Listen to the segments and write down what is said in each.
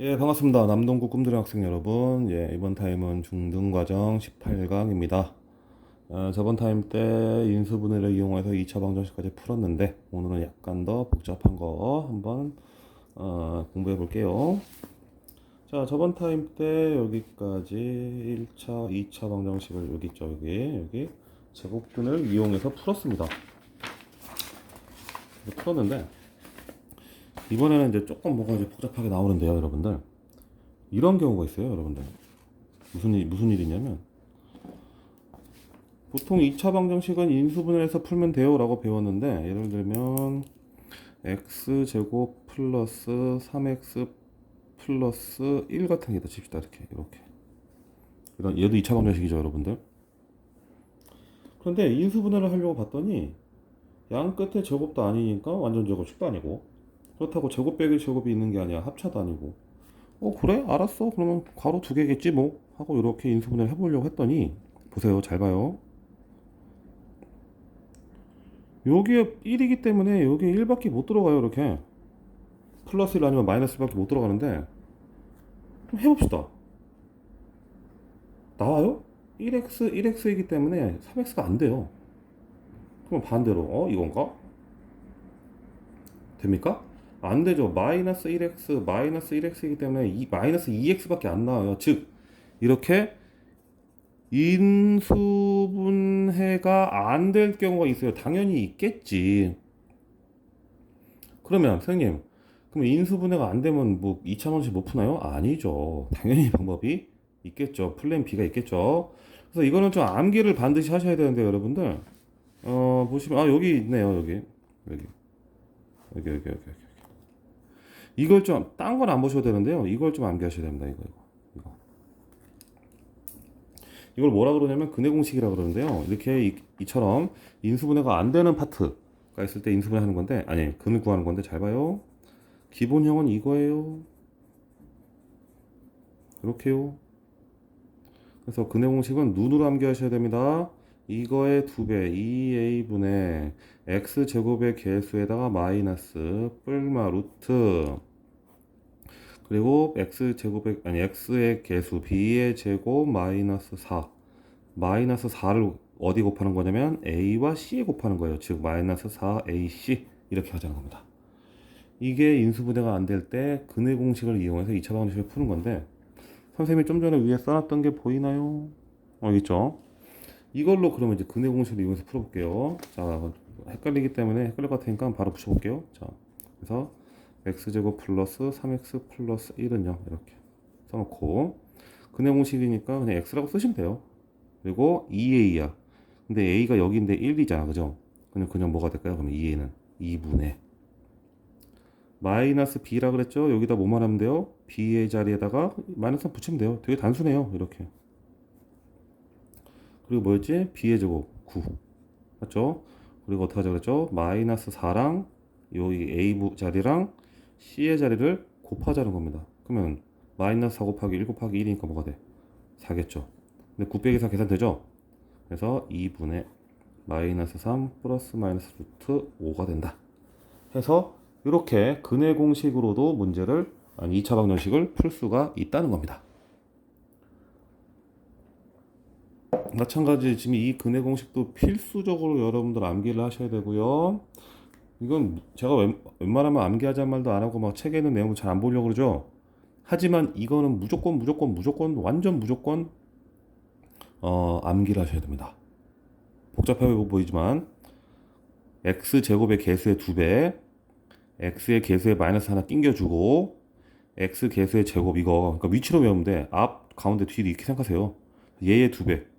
예, 반갑습니다. 남동구 꿈들의 학생 여러분. 예, 이번 타임은 중등과정 18강입니다. 저번 타임 때 인수분해를 이용해서 2차 방정식까지 풀었는데, 오늘은 약간 더 복잡한 거 한번 공부해 볼게요. 자, 저번 타임 때 여기까지 1차, 2차 방정식을 여기 있죠. 여기 제곱근을 이용해서 풀었습니다. 풀었는데, 이번에는 이제 조금 뭐가 이제 복잡하게 나오는데요, 여러분들. 이런 경우가 있어요, 여러분들. 무슨 일이냐면, 보통 2차 방정식은 인수분해해서 풀면 돼요 라고 배웠는데, 예를 들면 x제곱 플러스 3x 플러스 1 같은 게다 칩시다. 이렇게 이런 얘도 2차 방정식이죠, 여러분들. 그런데 인수분해를 하려고 봤더니 양 끝에 제곱도 아니니까 완전 제곱식도 아니고, 그렇다고 제곱 빼기 제곱이 있는 게 아니야. 합차도 아니고, 그래 알았어, 그러면 괄호 두 개겠지 뭐 하고 이렇게 인수분해를 해보려고 했더니, 보세요, 잘 봐요. 여기에 1이기 때문에 여기에 1밖에 못 들어가요. 이렇게 플러스 1 아니면 마이너스 1밖에 못 들어가는데, 좀 해봅시다. 나와요? 1x이기 때문에 3x가 안 돼요. 그럼 반대로 이건가? 됩니까? 안 되죠. 마이너스 1x이기 때문에 마이너스 2x밖에 안 나와요. 즉 이렇게 인수분해가 안 될 경우가 있어요. 당연히 있겠지. 그러면 선생님, 그럼 인수분해가 안 되면 뭐 2차 원칙 못 푸나요? 아니죠. 당연히 방법이 있겠죠. 플랜 B가 있겠죠. 그래서 이거는 좀 암기를 반드시 하셔야 되는데, 여러분들 보시면 여기 있네요. 여기 여기. 이걸 좀 딴 건 안 보셔도 되는데요. 이걸 좀 암기하셔야 됩니다. 이거. 이걸 뭐라 그러냐면 근해 공식이라 그러는데요. 이렇게 이처럼 인수분해가 안 되는 파트가 있을 때 인수분해 하는 건데, 아니 근을 구하는 건데, 잘 봐요. 기본형은 이거예요. 이렇게요. 그래서 근해 공식은 눈으로 암기하셔야 됩니다. 이거의 2배 2a분의 x제곱의 개수에다가 마이너스 뿔마 루트, 그리고 x의 개수 b의 제곱 마이너스 4, 마이너스 4를 어디 곱하는 거냐면 a와 c에 곱하는 거예요. 즉 마이너스 4ac 이렇게 하자는 겁니다. 이게 인수분해가 안 될 때 근해 공식을 이용해서 2차 방정식을 푸는 건데, 선생님이 좀 전에 위에 써놨던 게 보이나요? 여기 있죠? 이걸로 그러면 이제 근해 공식을 이용해서 풀어볼게요. 자, 헷갈리기 때문에 헷갈릴 것 같으니까 바로 붙여볼게요. 자, 그래서 x제곱 플러스 3x 플러스 1은요, 이렇게 써놓고, 근해 공식이니까 그냥 x라고 쓰시면 돼요. 그리고 2a야. 근데 a가 여기인데 1이잖아, 그죠? 그냥 뭐가 될까요? 그러면 2a는 2분의 마이너스 b라 그랬죠? 여기다 뭐만 하면 돼요? b의 자리에다가 마이너스 붙이면 돼요. 되게 단순해요. 이렇게. 그리고 뭐였지? b의 제곱 9 맞죠? 그리고 어떻게 하자 그랬죠? 마이너스 4랑 여기 a 자리랑 c의 자리를 곱하자는 겁니다. 그러면 마이너스 4 곱하기 1 곱하기 1이니까 뭐가 돼? 4겠죠. 근데 9 빼기 4 계산되죠? 그래서 2분의 마이너스 3 플러스 마이너스 루트 5가 된다 해서, 이렇게 근해 공식으로도 문제를, 아니 2차 방정식을 풀 수가 있다는 겁니다. 마찬가지 지금 이 근해 공식도 필수적으로 여러분들 암기를 하셔야 되고요. 이건 제가 웬만하면 암기하자는 말도 안 하고 막 책에 있는 내용도 잘 안 보려고 그러죠. 하지만 이거는 무조건 완전 무조건 암기를 하셔야 됩니다. 복잡해 보이지만 x제곱의 개수의 2배, x의 개수에 마이너스 하나 띵겨주고, x 개수의 제곱, 이거 그러니까 위치로 외우면 돼. 앞, 가운데, 뒤 이렇게 생각하세요. 얘의 2배,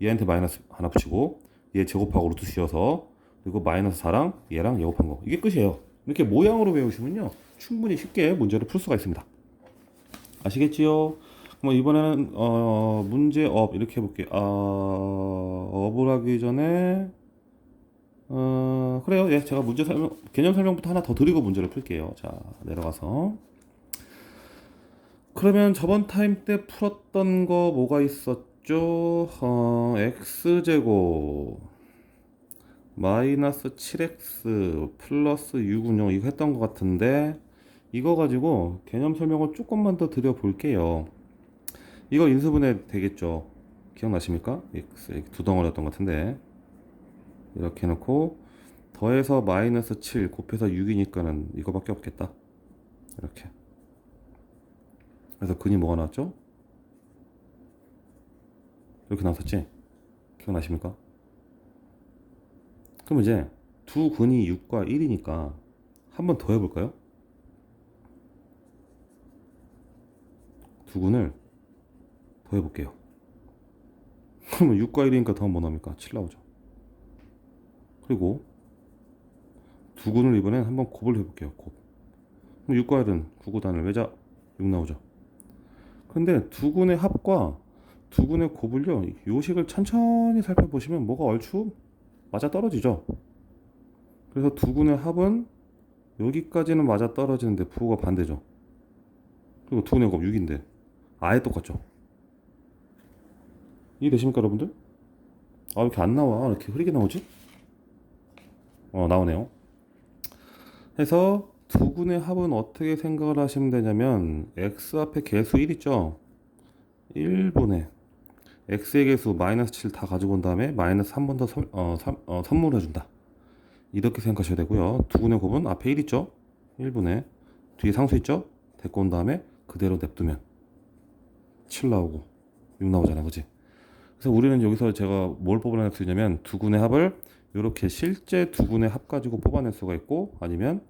얘한테 마이너스 하나 붙이고, 얘 제곱하고 루트 씌워서, 그리고 마이너스 4랑 얘랑 얘 곱한 거, 이게 끝이에요. 이렇게 모양으로 외우시면요 충분히 쉽게 문제를 풀 수가 있습니다. 아시겠지요? 그럼 이번에는 문제업 이렇게 해볼게요. 업을 하기 전에 그래요. 예, 제가 문제 설명, 개념 설명부터 하나 더 드리고 문제를 풀게요. 자, 내려가서. 그러면 저번 타임 때 풀었던 거 뭐가 있었죠? x제곱 마이너스 7x 플러스 6은요, 이거 했던 것 같은데, 이거 가지고 개념 설명을 조금만 더 드려볼게요. 이거 인수분해 되겠죠? 기억나십니까? x 이렇게 두 덩어리였던 것 같은데 이렇게 해놓고 더해서 마이너스 7 곱해서 6이니까는 이거밖에 없겠다. 이렇게. 그래서 근이 뭐가 나왔죠? 이렇게 나왔었지? 기억나십니까? 그럼 이제 두 근이 6과 1이니까 한 번 더 해볼까요? 두 근을 더 해볼게요. 그러면 6과 1이니까 더하면 뭐 나옵니까? 7 나오죠. 그리고 두 근을 이번엔 한번 곱을 해볼게요. 곱. 그럼 6과 1은 9, 9단을 외자 6 나오죠. 근데 두 근의 합과 두 근의 곱을요, 요식을 천천히 살펴보시면 뭐가 얼추 맞아 떨어지죠. 그래서 두 근의 합은 여기까지는 맞아 떨어지는데 부호가 반대죠. 그리고 두 근의 곱 6인데 아예 똑같죠. 이해되십니까 여러분들? 아, 이렇게 안 나와. 이렇게 흐리게 나오지? 나오네요. 해서 두 근의 합은 어떻게 생각을 하시면 되냐면 x 앞에 개수 1 있죠? 1분의 x의 개수 마이너스 7 다 가지고 온 다음에 마이너스 한 번 더 선물해 준다. 이렇게 생각하셔야 되고요. 두 근의 곱은 앞에 1 있죠? 1분의 뒤에 상수 있죠? 데리고 온 다음에 그대로 냅두면 7 나오고 6 나오잖아, 그지? 그래서 우리는 여기서 제가 뭘 뽑아낼 수 있냐면 두 근의 합을 이렇게 실제 두 근의 합 가지고 뽑아낼 수가 있고 아니면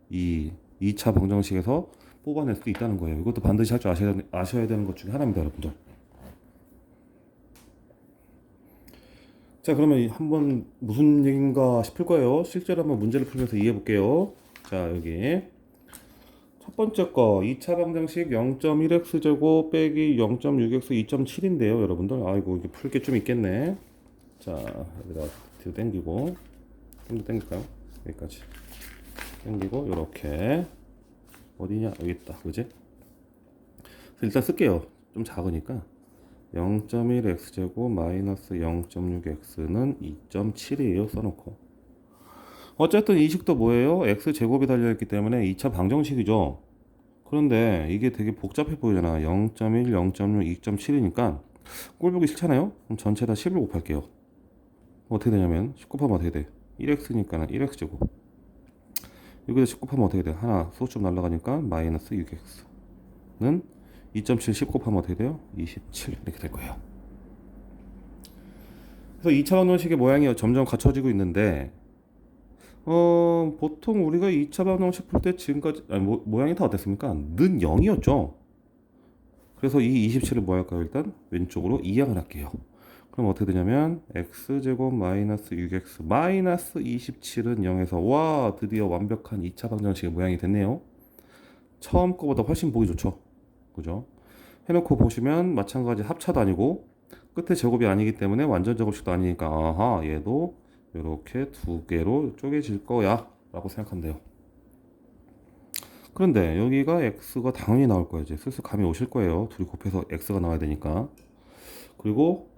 이 2차 방정식에서 뽑아낼 수도 있다는 거예요. 이것도 반드시 할 줄 아셔야 되는 것 중에 하나입니다, 여러분들. 자, 그러면 한번 무슨 얘기인가 싶을 거예요. 실제로 한번 문제를 풀면서 이해해 볼게요. 자, 여기 첫 번째 거 2차 방정식 0.1x제곱 빼기 0.6x 2.7인데요, 여러분들. 아이고, 이게 풀 게 좀 있겠네. 자, 여기다 뒤로 당기고 좀 더 당길까요? 여기까지 당기고 요렇게 어디냐? 여기 있다. 그지? 일단 쓸게요. 좀 작으니까 0.1x제곱 마이너스 0.6x는 2.7이에요. 써놓고 어쨌든 이 식도 뭐예요? x제곱이 달려있기 때문에 2차 방정식이죠. 그런데 이게 되게 복잡해 보이잖아. 0.1, 0.6, 2.7이니까 꼴보기 싫잖아요? 그럼 전체다 10을 곱할게요. 어떻게 되냐면 10 곱하면 어떻게 돼? 1x니까 1x제곱 여기다 10 곱하면 어떻게 돼? 하나 소수 좀 날라가니까 마이너스 6x는 2.7 10 곱하면 어떻게 돼요? 27 이렇게 될 거예요. 그래서 2차 방정식의 모양이 점점 갖춰지고 있는데 보통 우리가 2차 방정식 풀 때 지금까지 아니, 모양이 다 어땠습니까? 는 0이었죠. 그래서 이 27을 뭐 할까요? 일단 왼쪽으로 이항을 할게요. 그럼 어떻게 되냐면 x제곱 마이너스 6x 마이너스 27은 0에서 와 드디어 완벽한 2차 방정식의 모양이 됐네요. 처음 거보다 훨씬 보기 좋죠. 그죠? 해놓고 보시면 마찬가지 합차도 아니고 끝에 제곱이 아니기 때문에 완전 제곱식도 아니니까 아하 얘도 이렇게 두 개로 쪼개질 거야 라고 생각하면 돼요. 그런데 여기가 x가 당연히 나올 거예요. 이제 슬슬 감이 오실 거예요. 둘이 곱해서 x가 나와야 되니까. 그리고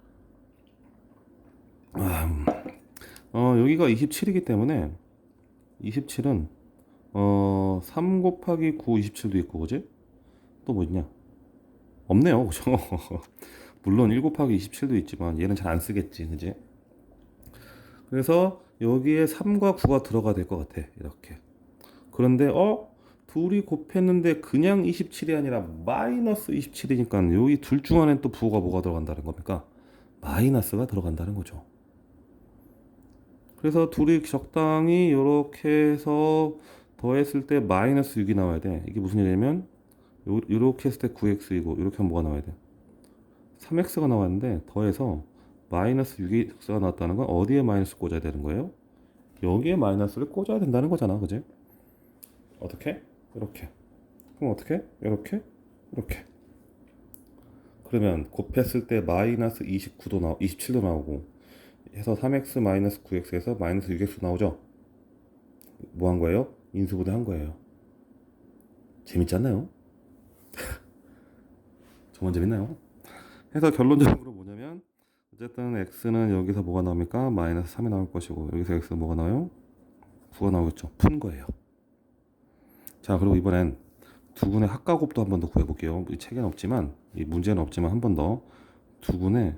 여기가 27이기 때문에 27은 3 곱하기 9 27도 있고 그지? 또 뭐 있냐? 없네요. 그죠? 물론 1 곱하기 27도 있지만 얘는 잘 안 쓰겠지. 그지? 그래서 여기에 3과 9가 들어가야 될 것 같아. 이렇게. 그런데 둘이 곱했는데 그냥 27이 아니라 마이너스 27이니까 여기 둘 중 안에 또 부호가 뭐가 들어간다는 겁니까? 마이너스가 들어간다는 거죠. 그래서 둘이 적당히 이렇게 해서 더했을 때 마이너스 6이 나와야 돼. 이게 무슨 얘기냐면 이렇게 했을 때 9x이고 이렇게 하면 뭐가 나와야 돼? 3x가 나왔는데 더해서 마이너스 6x가 나왔다는 건 어디에 마이너스 꽂아야 되는 거예요? 여기에 마이너스를 꽂아야 된다는 거잖아. 그지? 어떻게? 이렇게. 그럼 어떻게? 이렇게? 이렇게. 그러면 곱했을 때 마이너스 27도 나오고 해서 3x 마이너스 9x에서 마이너스 6x 나오죠? 뭐 한 거예요? 인수분해 한 거예요. 재밌지 않나요? 정말 재밌나요? 해서 결론적으로 뭐냐면 어쨌든 x는 여기서 뭐가 나옵니까? 마이너스 3이 나올 것이고 여기서 x는 뭐가 나와요? 9가 나오겠죠. 푼 거예요. 자, 그리고 이번엔 두근의 합과 곱도 한 번 더 구해볼게요. 이 책에는 없지만, 이 문제는 없지만 한 번 더 두근의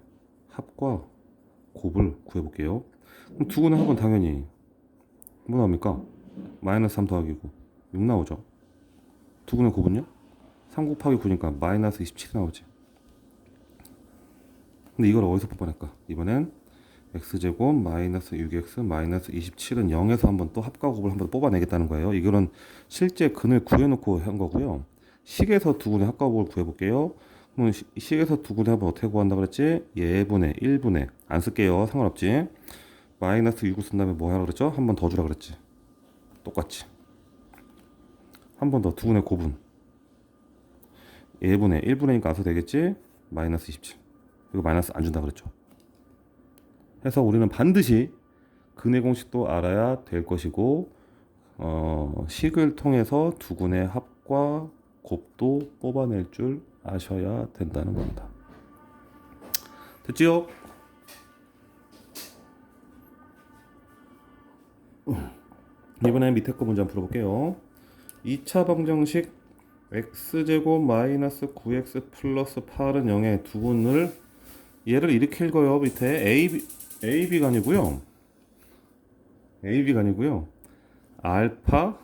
합과 곱을 구해볼게요. 그럼 두근의 합은 당연히 뭐 나옵니까? 마이너스 3 더하기 9, 6 나오죠. 두근의 곱은요? 3 곱하기 9니까 마이너스 27이 나오지. 근데 이걸 어디서 뽑아낼까? 이번엔 x제곱 마이너스 6x 마이너스 27은 0에서 한번 또 합과 곱을 한번 뽑아내겠다는 거예요. 이거는 실제 근을 구해놓고 한 거고요. 식에서 두근의 합과 곱을 구해볼게요. 그럼 식에서 두근의 합을 어떻게 구한다 그랬지? 예분의 1분의 안 쓸게요. 상관없지. 마이너스 6을 쓴 다음에 뭐 하라 그랬죠? 한 번 더 주라 그랬지. 똑같이 한 번 더 두근의 곱은 예분의 1분의니까 안 써도 되겠지? 마이너스 27. 이거 마이너스 안 준다 그랬죠. 해서 우리는 반드시 근의 공식도 알아야 될 것이고 식을 통해서 두근의 합과 곱도 뽑아낼 줄 아셔야 된다는 겁니다. 됐지요? 이번엔 밑에 거 문제 한번 풀어볼게요. 2차 방정식 x제곱 마이너스 9x 플러스 8은 0의 두근을 얘를 이렇게 읽어요. 밑에 AB가 아니고요. AB가 아니고요. 알파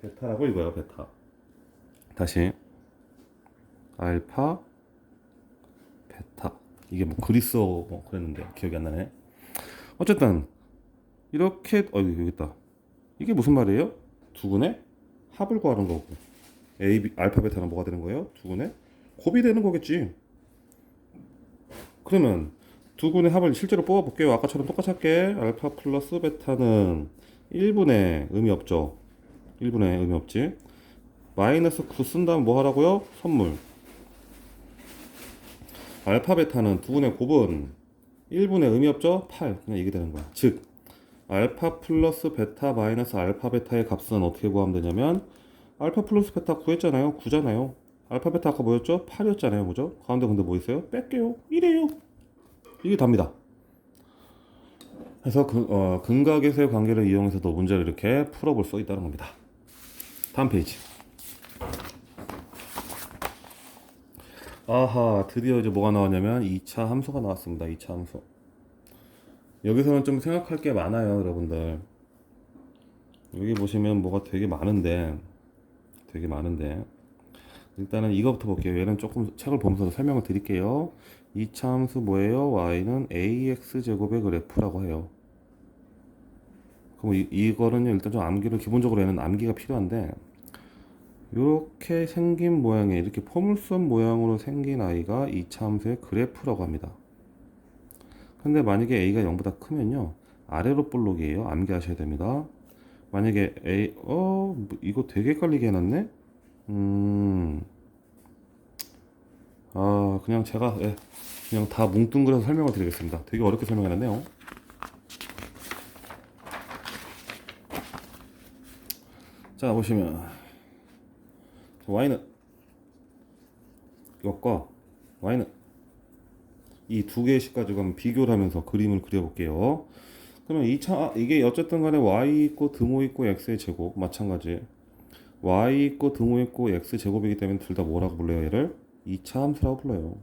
베타라고 읽어요. 베타. 다시 알파 베타. 이게 뭐 그리스어 뭐 그랬는데 기억이 안 나네. 어쨌든 이렇게 여기 있다. 이게 무슨 말이에요? 두근의 합을 구하는 거고 AB 알파 베타는 뭐가 되는 거예요? 두근의 곱이 되는 거겠지. 그러면 두근의 합을 실제로 뽑아볼게요. 아까처럼 똑같이 할게. 알파 플러스 베타는 1분의 의미 없죠. 1분의 의미 없지. 마이너스 9 쓴 다음 뭐 하라고요? 선물. 알파 베타는 두근의 곱은 1분의 의미 없죠? 8. 그냥 이게 되는 거야. 즉 알파 플러스 베타 마이너스 알파 베타의 값은 어떻게 구하면 되냐면 알파 플러스 베타 구했잖아요. 9잖아요. 알파 베타 아까 뭐였죠? 8이었잖아요. 그죠? 가운데 근데 뭐 있어요? 뺄게요. 1이에요. 이게 답니다. 그래서 근각에서의 관계를 이용해서도 문제를 이렇게 풀어볼 수 있다는 겁니다. 다음 페이지. 아하, 드디어 이제 뭐가 나왔냐면 2차 함수가 나왔습니다. 2차 함수. 여기서는 좀 생각할 게 많아요, 여러분들. 여기 보시면 뭐가 되게 많은데 일단은 이거부터 볼게요. 얘는 조금 책을 보면서 설명을 드릴게요. 2차 함수 뭐예요? y는 ax 제곱의 그래프라고 해요. 그럼 이거는 일단 좀 암기를 기본적으로 얘는 암기가 필요한데 이렇게 생긴 모양의 이렇게 포물선 모양으로 생긴 아이가 2차 함수의 그래프라고 합니다. 근데 만약에 a가 0보다 크면요 아래로 볼록이에요. 암기하셔야 됩니다. 만약에 a 이거 되게 헷갈리게 해놨네. 그냥 제가 그냥 다 뭉뚱그려서 설명을 드리겠습니다. 되게 어렵게 설명해놨네요. 자 보시면 y는 이것과 y는 이 두 개의 식 가지고 한번 비교를 하면서 그림을 그려볼게요. 그러면 이게 어쨌든 간에 y 있고 등호 있고 x의 제곱 마찬가지 y 있고 등호 있고 x 제곱이기 때문에 둘 다 뭐라고 불러요? 얘를 2차 함수라고 불러요.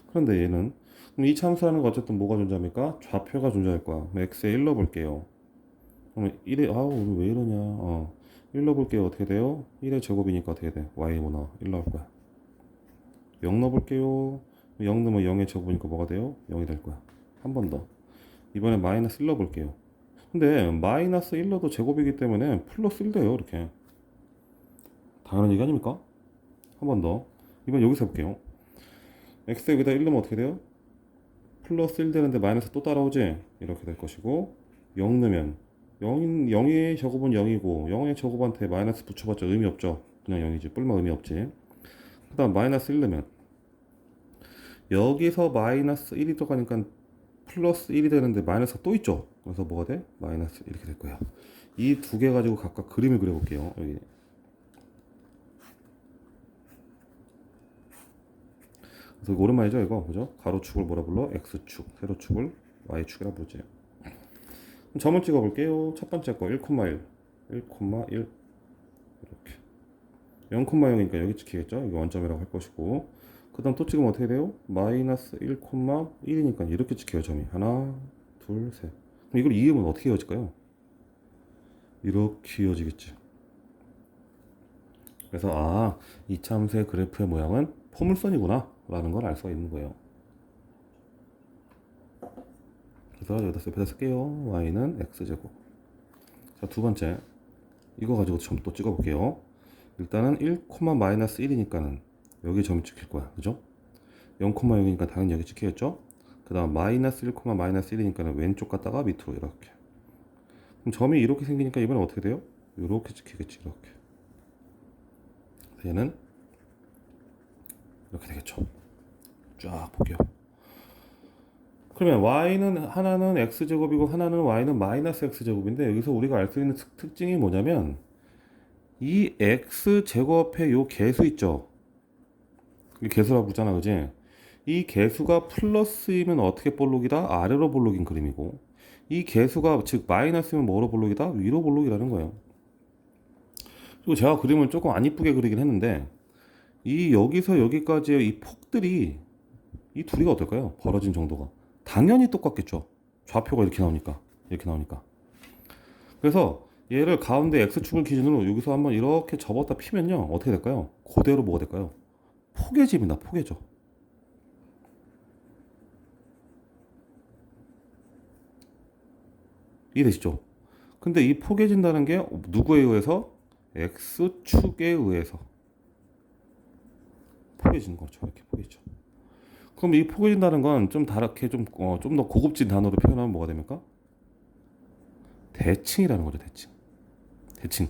그런데 얘는 그럼 2차 함수라는 거 어쨌든 뭐가 존재합니까? 좌표가 존재할 거야. x에 1 넣어볼게요. 그러면 1에 오늘 왜 이러냐 1 넣어볼게요. 어떻게 돼요? 1의 제곱이니까 어떻게 돼? y 뭐 나와? 1 나올 거야. 0 넣어볼게요. 0 넣으면 0의 제곱이니까 뭐가 돼요? 0이 될 거야. 한 번 더. 이번에 마이너스 1 넣어볼게요. 근데 마이너스 1 넣어도 제곱이기 때문에 플러스 1 돼요. 이렇게. 당연한 얘기 아닙니까? 한 번 더. 이번 여기서 해볼게요. x에 여기다 1 넣으면 어떻게 돼요? 플러스 1 되는데 마이너스 또 따라오지? 이렇게 될 것이고 0 넣으면 0의 제곱은 0이고 0의 제곱한테 마이너스 붙여봤자 의미 없죠. 그냥 0이지. 뿔만 의미 없지. 그 다음 마이너스 1 넣으면 여기서 마이너스 1이 들어가니까 플러스 1이 되는데 마이너스가 또 있죠. 그래서 뭐가 돼? 마이너스 이렇게 될 거예요. 이 두 개 가지고 각각 그림을 그려볼게요. 여기. 그래서 이거 오랜만이죠 이거 그죠? 가로축을 뭐라 불러? x축, 세로축을 y축이라 부르지. 점을 찍어볼게요. 첫 번째 거 1,1 1,1 이렇게 0,0이니까 여기 찍히겠죠? 여기 원점이라고 할 것이고 그 다음 또 찍으면 어떻게 돼요? 마이너스 1,1이니까 이렇게 찍혀요. 점이 하나 둘 셋. 그럼 이걸 이으면 어떻게 이어질까요? 이렇게 이어지겠지. 그래서 이 참수의 그래프의 모양은 포물선이구나 라는 걸 알 수가 있는 거예요. 그래서 여기다 옆에다 쓸게요. y는 x제곱. 자, 두 번째 이거 가지고 점 또 찍어 볼게요. 일단은 1, 마이너스 1이니까는 여기 점이 찍힐 거야. 그죠? 0,0이니까 당연히 여기 찍히겠죠? 그 다음 마이너스 1, 마이너스 1이니까는 왼쪽 갔다가 밑으로 이렇게. 그럼 점이 이렇게 생기니까 이번엔 어떻게 돼요? 이렇게 찍히겠지. 이렇게. 얘는 이렇게 되겠죠. 쫙 볼게요. 그러면 y는 하나는 x제곱이고 하나는 y는 마이너스 x제곱인데 여기서 우리가 알 수 있는 특징이 뭐냐면 이 x제곱의 요 개수 있죠. 이 개수라고 부르잖아, 그지? 이 개수가 플러스이면 어떻게 볼록이다? 아래로 볼록인 그림이고 이 개수가 즉 마이너스면 뭐로 볼록이다? 위로 볼록이라는 거예요. 그리고 제가 그림을 조금 안 이쁘게 그리긴 했는데 이 여기서 여기까지의 이 폭들이 이 둘이가 어떨까요? 벌어진 정도가 당연히 똑같겠죠. 좌표가 이렇게 나오니까 그래서 얘를 가운데 x축을 기준으로 여기서 한번 이렇게 접었다 피면요 어떻게 될까요? 그대로 뭐가 될까요? 포개집니다. 포개져. 이해되시죠? 근데 이 포개진다는 게 누구에 의해서? x축에 의해서 포개지는 거죠. 이렇게 포개져. 그럼 이 포개진다는 건 좀 다르게 좀 더 고급진 단어로 표현하면 뭐가 됩니까? 대칭이라는 거죠. 대칭.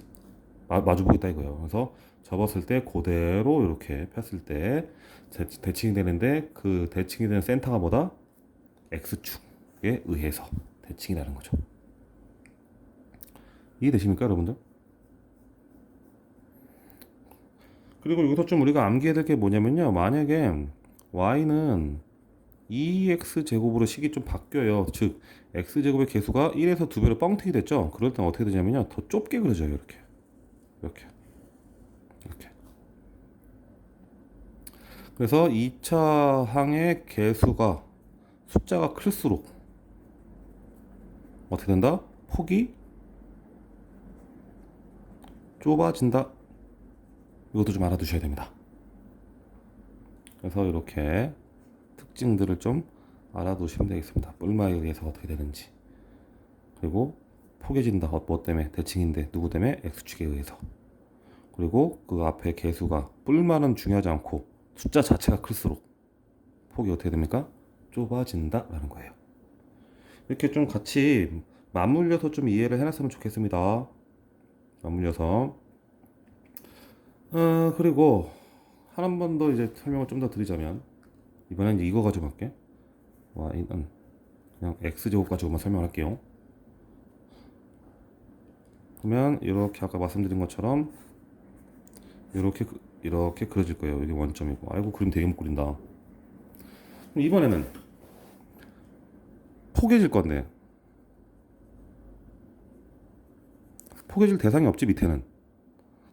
마주보겠다 이거예요. 그래서 접었을 때 그대로 이렇게 폈을 때 대칭이 되는데 그 대칭이 되는 센터가 뭐다? x축에 의해서 대칭이라는 거죠. 이해되십니까, 여러분들? 그리고 여기서 좀 우리가 암기해야 될 게 뭐냐면요. 만약에 y는 2x제곱으로 식이 좀 바뀌어요. 즉 x제곱의 개수가 1에서 2배로 뻥튀기 됐죠. 그럴 땐 어떻게 되냐면요. 더 좁게 그려져요. 이렇게. 그래서 2차 항의 개수가 숫자가 클수록 어떻게 된다? 폭이 좁아진다. 이것도 좀 알아두셔야 됩니다. 그래서 이렇게 특징들을 좀 알아두시면 되겠습니다. 뿔마에 의해서 어떻게 되는지. 그리고 포개진다. 뭐 때문에? 대칭인데 누구 때문에? x축에 의해서. 그리고 그 앞에 개수가 뿔마는 중요하지 않고 숫자 자체가 클수록 폭이 어떻게 됩니까? 좁아진다 라는 거예요. 이렇게 좀 같이 맞물려서 좀 이해를 해놨으면 좋겠습니다. 맞물려서 그리고 한 번 더 이제 설명을 좀 더 드리자면 이번엔 이제 이거 가지고 할게. y는 그냥 x제곱 가지고만 설명할게요. 그러면 이렇게 아까 말씀드린 것처럼 이렇게 그려질 거예요. 여기 원점이고. 아이고 그림 되게 못 그린다. 그럼 이번에는 포개질 건데 포개질 대상이 없지 밑에는.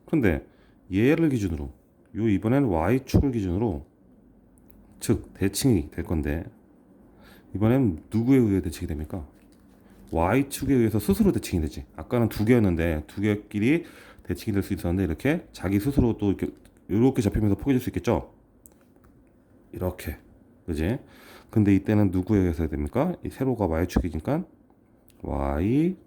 그런데 얘를 기준으로 요 이번엔 y축을 기준으로 즉 대칭이 될 건데 이번엔 누구에 의해 대칭이 됩니까? y축에 의해서 스스로 대칭이 되지. 아까는 두 개였는데 두 개끼리 대칭이 될 수 있었는데 이렇게 자기 스스로 또 이렇게 잡히면서 포개질 수 있겠죠? 이렇게. 그지? 근데 이때는 누구에 의해서 해야 됩니까? 이 세로가 y축이니까 y축에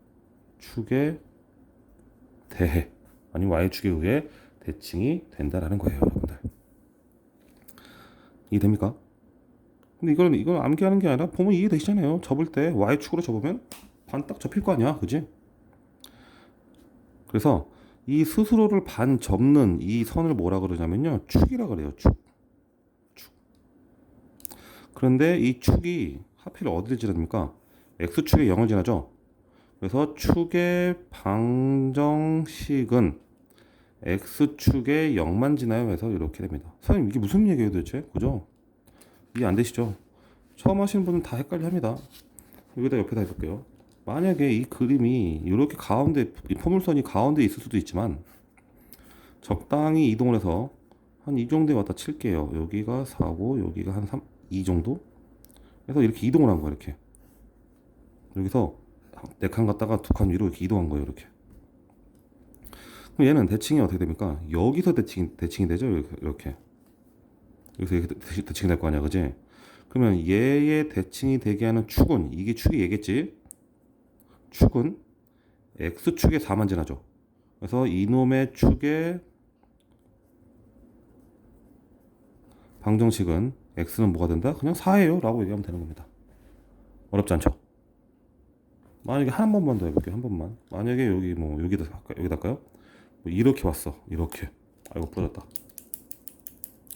대해 아니면 y축에 의해 대칭이 된다라는 거예요, 여러분들. 이해됩니까? 근데 이걸 암기하는 게 아니라 보면 이해되시잖아요. 접을 때 y축으로 접으면 반 딱 접힐 거 아니야, 그지? 그래서 이 스스로를 반 접는 이 선을 뭐라 그러냐면요, 축이라 그래요, 축. 그런데 이 축이 하필 어디를 지납니까? x축에 0을 지나죠. 그래서 축의 방정식은 x축에 0만 지나요 해서 이렇게 됩니다. 선생님 이게 무슨 얘기예요 도대체? 그죠? 이해 안 되시죠? 처음 하시는 분은 다 헷갈려 합니다. 여기다 옆에다 해볼게요. 만약에 이 그림이 이렇게 가운데 이 포물선이 가운데 있을 수도 있지만 적당히 이동을 해서 한 이 정도에 왔다 칠게요. 여기가 4고 여기가 한 3, 이 정도? 그래서 이렇게 이동을 한 거예요. 이렇게 여기서 4칸 갔다가 2칸 위로 이렇게 이동한 거예요. 이렇게. 그럼 얘는 대칭이 어떻게 됩니까? 여기서 대칭이 되죠. 이렇게. 여기서 이렇게 대칭이 될 거 아니야, 그지? 그러면 얘의 대칭이 되게 하는 축은, 이게 축이 얘겠지? 축은 x축에 4만 지나죠. 그래서 이놈의 축의 방정식은 x는 뭐가 된다? 그냥 4예요 라고 얘기하면 되는 겁니다. 어렵지 않죠? 만약에 한 번만 더 해볼게요. 한 번만. 만약에 여기 뭐 여기다 할까요? 여기다 할까요? 뭐 이렇게 왔어. 이렇게. 아이고 부러졌다.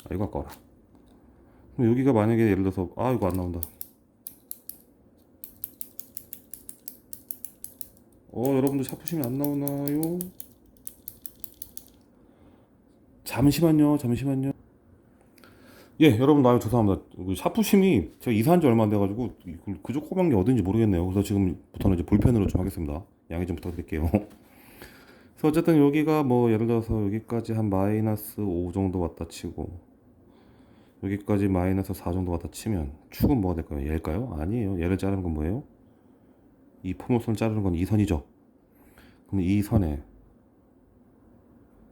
아 이거 아까워라. 그럼 여기가 만약에 예를 들어서 아 이거 안 나온다. 여러분들 샤프심이 안 나오나요? 잠시만요. 예, 여러분, 아유, 죄송합니다. 샤프심이 제가 이사한 지 얼마 안 돼가지고, 그저 꼬박이 어딘지 모르겠네요. 그래서 지금부터는 이제 볼펜으로 좀 하겠습니다. 양해 좀 부탁드릴게요. 그래서 어쨌든 여기가 뭐, 예를 들어서 여기까지 한 마이너스 5 정도 왔다 치고, 여기까지 마이너스 4 정도 왔다 치면, 축은 뭐가 될까요? 얘일까요? 아니에요. 얘를 자르는 건 뭐예요? 이 포물선을 자르는 건 이 선이죠. 그럼 이 선의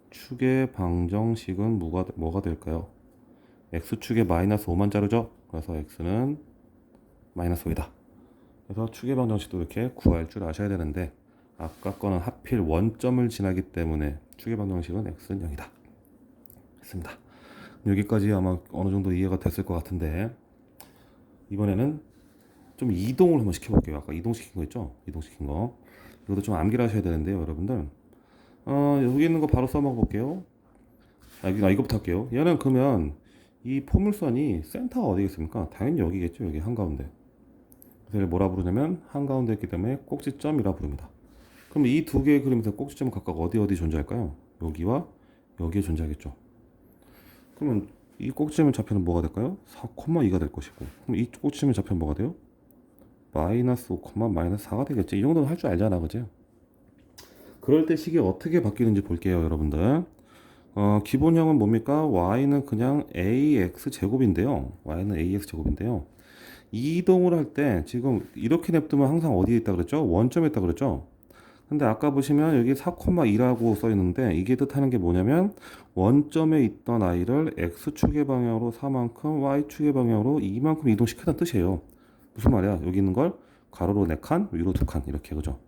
축의 방정식은 뭐가 될까요? x축에 마이너스 5만 자르죠? 그래서 x는 마이너스 5이다. 그래서 축의 방정식도 이렇게 구할 줄 아셔야 되는데 아까 거는 하필 원점을 지나기 때문에 축의 방정식은 x는 0이다. 했습니다. 여기까지 아마 어느 정도 이해가 됐을 것 같은데 이번에는 좀 이동을 한번 시켜볼게요. 아까 이동시킨 거 있죠? 이동시킨 거. 이것도 좀 암기를 하셔야 되는데요, 여러분들. 여기 있는 거 바로 써먹어 볼게요. 이거부터 할게요. 얘는 그러면 이 포물선이 센터가 어디겠습니까? 당연히 여기겠죠. 여기 한가운데. 그래서 뭐라 부르냐면 한가운데 있기 때문에 꼭지점이라 부릅니다. 그럼 이 두 개의 그림에서 꼭지점은 각각 어디 존재할까요? 여기와 여기에 존재하겠죠. 그러면 이 꼭지점의 좌표는 뭐가 될까요? 4,2가 될 것이고 그럼 이 꼭지점의 좌표는 뭐가 돼요? 마이너스 5, 마이너스 4가 되겠지. 이 정도는 할 줄 알잖아, 그지? 그럴 때 식이 어떻게 바뀌는지 볼게요, 여러분들. 기본형은 뭡니까? y는 그냥 ax 제곱인데요. y는 ax 제곱인데요. 이동을 할 때 지금 이렇게 냅두면 항상 어디에 있다 그랬죠? 원점에 있다 그랬죠? 근데 아까 보시면 여기 4,2라고 써 있는데 이게 뜻하는 게 뭐냐면 원점에 있던 i를 x축의 방향으로 4만큼 y축의 방향으로 2만큼 이동시켰다는 뜻이에요. 무슨 말이야? 여기 있는 걸 가로로 4칸, 위로 2칸 이렇게 그죠?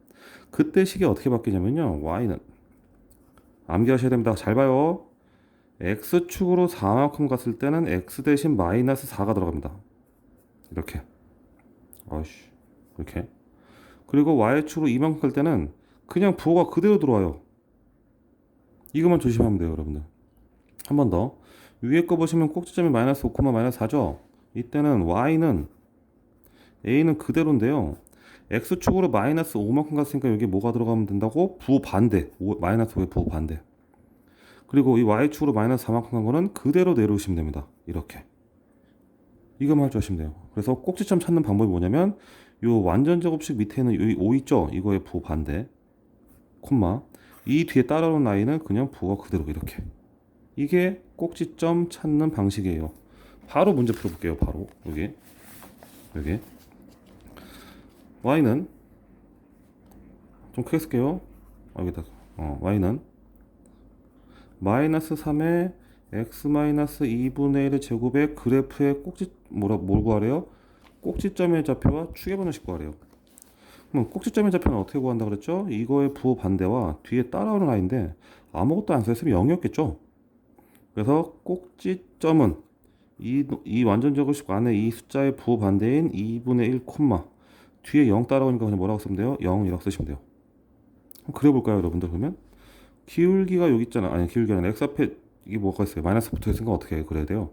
그때 식이 어떻게 바뀌냐면요. y는 암기하셔야 됩니다. 잘 봐요. x축으로 4만큼 갔을 때는 x 대신 마이너스 4가 들어갑니다. 이렇게. 아이씨. 이렇게. 그리고 y축으로 2만큼 갈 때는 그냥 부호가 그대로 들어와요. 이것만 조심하면 돼요, 여러분들. 한 번 더. 위에 거 보시면 꼭지점이 마이너스 5, 마이너스 4죠? 이때는 y는 a는 그대로인데요. x축으로 마이너스 5만큼 갔으니까 여기 뭐가 들어가면 된다고? 부호 반대. 마이너스 5의 부호 반대. 그리고 이 y축으로 마이너스 4만큼 간 거는 그대로 내려오시면 됩니다. 이렇게. 이것만 할 줄 아시면 돼요. 그래서 꼭지점 찾는 방법이 뭐냐면 요 완전 제곱식 밑에는 이 5 있죠? 이거의 부호 반대. 콤마. 이 뒤에 따라오는 라인은 그냥 부호가 그대로 이렇게. 이게 꼭지점 찾는 방식이에요. 바로 문제 풀어볼게요. 바로. 여기. y는 좀 크게 쓸게요. 여기다. y는 마이너스 3의 x 마이너스 2분의 1의 제곱의 그래프의 뭘 구하래요? 꼭지점의 좌표와 축의 방정식 구하래요. 그럼 꼭지점의 좌표는 어떻게 구한다 그랬죠? 이거의 부호 반대와 뒤에 따라오는 라인인데 아무것도 안 써있으면 0이었겠죠? 그래서 꼭지점은 이 완전 제곱식 안에 이 숫자의 부호 반대인 2분의 1 콤마 뒤에 0 따라오니까 그냥 뭐라고 쓰면 돼요? 0이라고 쓰시면 돼요. 그럼 그려볼까요, 여러분들? 그러면 기울기가 여기 있잖아. 아니, 기울기가 아니라 x 앞에 이게 뭐가 있어요? 마이너스 붙어 있으니까 어떻게 그려야 돼요?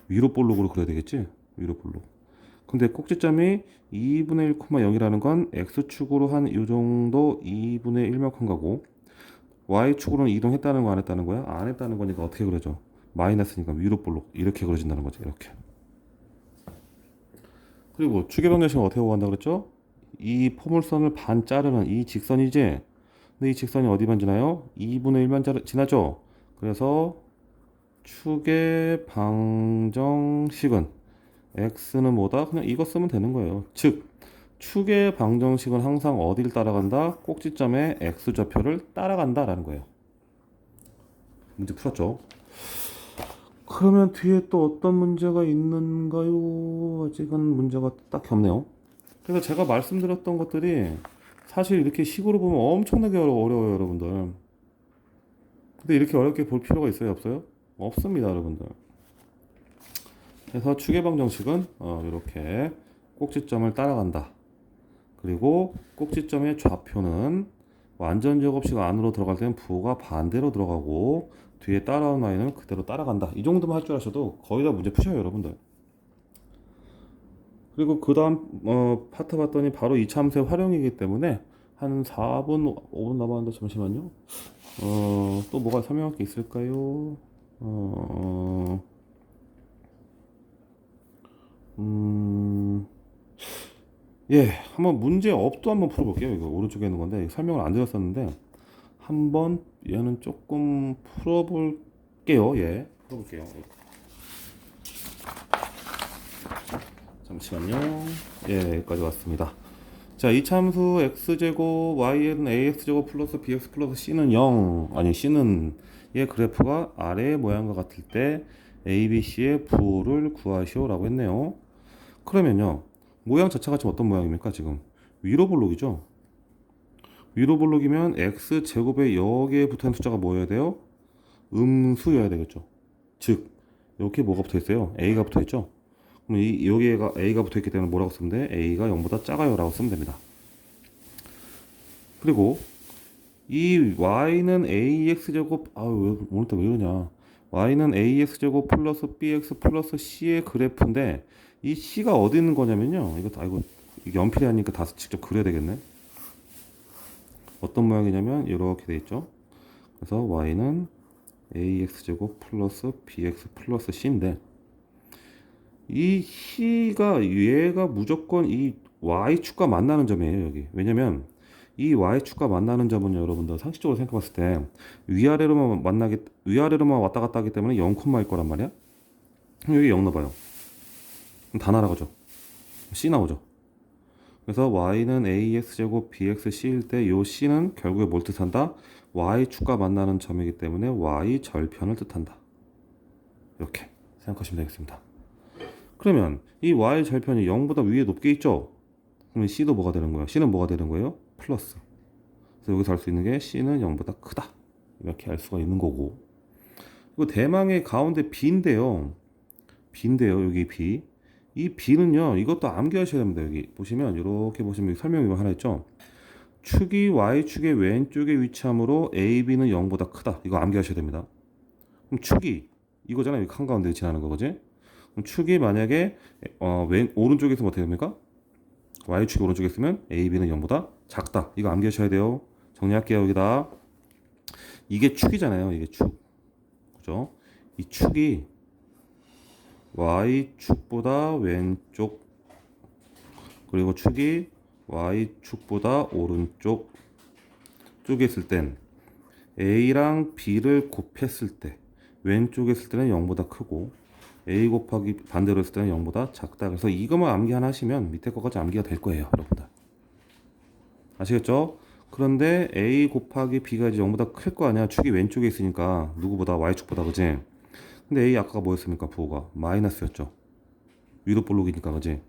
위로 볼록으로 그려야 되겠지? 위로 볼록. 근데 꼭지점이 2분의 1, 0이라는 건 x축으로 한 이 정도 2분의 1만큼 가고 y축으로는 이동했다는 거 안 했다는 거야? 안 했다는 거니까 어떻게 그려져? 마이너스니까 위로 볼록 이렇게 그려진다는 거지. 이렇게. 그리고 축의 방정식은 어떻게 구한다 그랬죠? 이 포물선을 반 자르는 이 직선이지. 근데 이 직선이 어디만 지나요? 2분의 1만 지나죠. 그래서 축의 방정식은 x는 뭐다? 그냥 이거 쓰면 되는 거예요. 즉 축의 방정식은 항상 어디를 따라간다? 꼭지점의 x좌표를 따라간다라는 거예요. 문제 풀었죠? 그러면 뒤에 또 어떤 문제가 있는가요? 아직은 문제가 딱히 없네요. 그래서 제가 말씀드렸던 것들이 사실 이렇게 식으로 보면 엄청나게 어려워요, 여러분들. 근데 이렇게 어렵게 볼 필요가 있어요, 없어요? 없습니다, 여러분들. 그래서 추계방정식은 이렇게 꼭지점을 따라간다. 그리고 꼭지점의 좌표는 완전 제곱식 안으로 들어갈 때는 부호가 반대로 들어가고 뒤에 따라온 라인은 그대로 따라간다. 이 정도만 할 줄 아셔도 거의 다 문제 푸셔요, 여러분들. 그리고 그 다음 파트 봤더니 바로 이참수의 활용이기 때문에 한 4분, 5분 남았는데 잠시만요. 또 뭐가 설명할 게 있을까요? 예, 한번 문제 업도 한번 풀어볼게요. 이거 오른쪽에 있는 건데 설명을 안 드렸었는데 한번 얘는 조금 풀어볼게요. 예, 풀어볼게요. 잠시만요. 예, 여기까지 왔습니다. 자, 이참수 x제곱 y는 ax제곱 플러스 bx 플러스 c는 0 아니 c는 얘 그래프가 아래의 모양과 같을 때 abc의 부호를 구하시오 라고 했네요. 그러면요 모양 자체가 지금 어떤 모양입니까? 지금 위로 볼록이죠. 위로 볼록이면 x제곱에 여기에 붙어있는 숫자가 뭐여야 돼요? 음수여야 되겠죠. 즉 이렇게 뭐가 붙어있어요? a가 붙어있죠. 그럼 여기가 a가 붙어있기 때문에 뭐라고 쓰면 돼? a가 0보다 작아요 라고 쓰면 됩니다. 그리고 이 y는 ax제곱 오늘따라 왜 이러냐. y는 ax제곱 플러스 bx 플러스 c의 그래프인데 이 c가 어디 있는 거냐면요. 이거 연필이 하니까 다 직접 그려야 되겠네. 어떤 모양이냐면 이렇게 돼 있죠. 그래서 y는 ax제곱 플러스 bx 플러스 c인데 이 c가 얘가 무조건 이 y축과 만나는 점이에요. 여기 왜냐면 이 y축과 만나는 점은 여러분들 상식적으로 생각했을 때 위아래로만 왔다 갔다 하기 때문에 0일 거란 말이야. 그럼 여기 0 넣어봐요. 그럼 다 날아가죠. c 나오죠. 그래서 y는 ax제곱 bxc일 때 요 c는 결국에 뭘 뜻한다? y축과 만나는 점이기 때문에 y 절편을 뜻한다. 이렇게 생각하시면 되겠습니다. 그러면 이 y 절편이 0보다 위에 높게 있죠? 그러면 c도 뭐가 되는 거예요? c는 뭐가 되는 거예요? 플러스. 그래서 여기서 알 수 있는 게 c는 0보다 크다. 이렇게 알 수가 있는 거고. 그리고 대망의 가운데 b인데요. 여기 b. 이 b는요. 이것도 암기하셔야 됩니다. 여기 보시면 이렇게 보시면 설명이 하나 있죠. 축이 y축의 왼쪽에 위치하므로 ab는 0보다 크다. 이거 암기하셔야 됩니다. 그럼 축이 이거잖아요. 여기 한가운데 지나는 거지. 그럼 축이 만약에 오른쪽에 있으면 어떻게 됩니까? y축이 오른쪽에 있으면 ab는 0보다 작다. 이거 암기하셔야 돼요. 정리할게요. 여기다. 이게 축이잖아요. 이게 축. 그죠? 이 축이 y축보다 왼쪽 그리고 축이 y축보다 오른쪽 쪽에 있을 땐 a랑 b를 곱했을 때 왼쪽에 있을 때는 0보다 크고 a 곱하기 반대로 했을 때는 0보다 작다. 그래서 이것만 암기 하나 하시면 밑에 것까지 암기가 될 거예요, 여러분들. 아시겠죠? 그런데 a 곱하기 b가 이제 0보다 클 거 아니야. 축이 왼쪽에 있으니까 누구보다 y축보다 그지? 근데 a 아까 뭐였습니까? 부호가 마이너스였죠. 위로 볼록이니까 그지?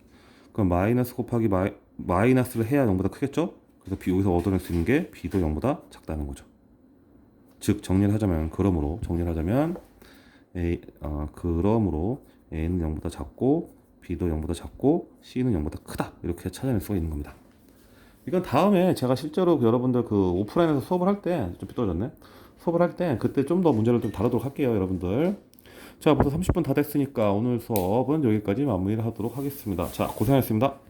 그럼 마이너스 곱하기 마이너스를 해야 0보다 크겠죠? 그래서 여기서 얻어낼 수 있는 게 b도 0보다 작다는 거죠. 즉 정리를 하자면 그러므로 a는 0보다 작고 b도 0보다 작고 c는 0보다 크다. 이렇게 찾아낼 수가 있는 겁니다. 이건 다음에 제가 실제로 여러분들 그 오프라인에서 수업을 할 때 좀 삐뚤어졌네. 수업을 할 때 그때 좀 더 문제를 좀 다루도록 할게요, 여러분들. 자, 벌써 30분 다 됐으니까 오늘 수업은 여기까지 마무리를 하도록 하겠습니다. 자, 고생하셨습니다.